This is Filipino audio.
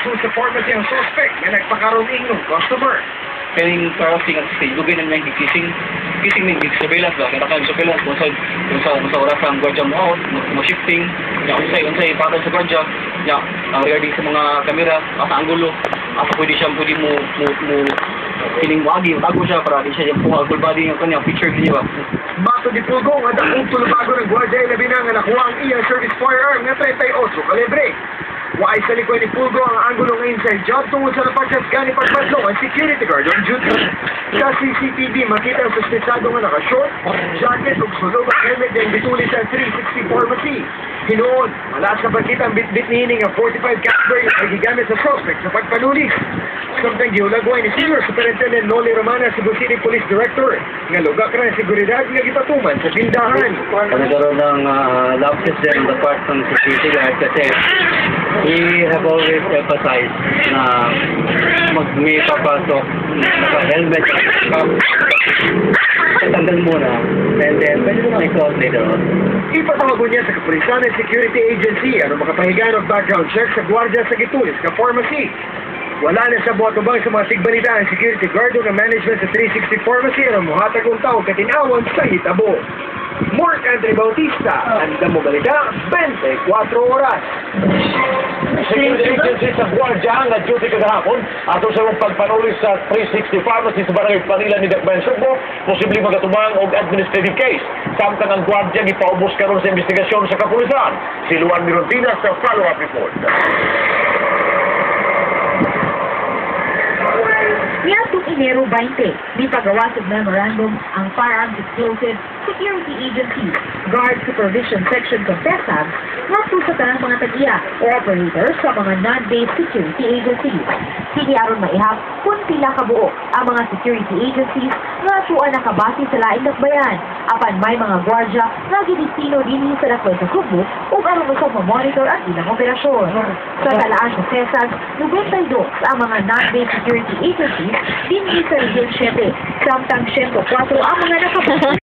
Kung sa pharmacy ang suspect na nagpakaroon ng customer. Kaning karasting at stage, lugay na may kissing may surveillance ba, kaya kang surveillance kung sa oras ang gwardiya mo out, mo-shifting, unsay patay sa gwardiya, regarding sa mga kamera, sa anggulo, pwede mo piling mo agi, bago siya para di siya yung full body yung kanya picture niya ba. Bato di pulgong at ang tulubago ng gwardiya ay labi na nga nakuha ang iyang service firearm na 38 kalibre. Waay sa likod ni Pulgo ang angulo ng inside job tungkol sa napagkas gani pagpatlong ang security guard on duty. Sa CCTV, makita ang suspetsado nga naka-short, jacket ug sulog at helmet ng bituli sa 360 pharmacy. Hinoon, wala sa pagkita ang bit-bit nihining ang 45 caliber yung nagigamit sa suspect sa pagpanulis. Samtang giulagway ni Senior Superintendent Noli Romana, Cebu City Police Director, nga lugak na ang seguridad nga gipatuman sa tindahan. Nagkaroon ng lapses din the part ng security guard kasi we have always emphasized na may papasok, naka-helmet, cap, tanggal muna, and then pwede naman i-close later on. Ipatawago niya sa Kapulisan ng Security Agency ano makapahiga ng background check sa gwardiya sa Gitulis na pharmacy. Wala na sa buwatubang sa mga sigbalita ang security guard o ng management sa 360 pharmacy ano muhatag ng tao katinawan sa hitabo. Mark Anthony Bautista, Anda mo balita, 24 oras. Security agency sa Guardia na duty kagahapon ato sa mong pagpanulis sa 360 pharmacy sa Barangay Panila ni Dakbayan Subo, posibleng magatumang og administrative case. Samtang ang Guardia gipaubos karon sa investigasyon sa kapulisan. Si Luan Mirontina sa follow-up report. Niadtong Enero 20, di pagawa sa memorandum ang Firearms Explosive Security Agency Guard Supervision Section Contestant ngadto sa tanang mga tag-iya o operators sa mga non-based security agencies. Hindi aron maihap kung pila kabuo ang mga security agencies nga tuan nakabase sa laing dakbayan apan may mga gwardya nga gidestino dinhi sa Dakbayan sa Subo ug aron usab ma-monitor ang ilang operasyon. Sa talaan sa CESAG, 92 ang mga non-based security agencies dinhi sa Region 7, samtang 104 ang mga nakabase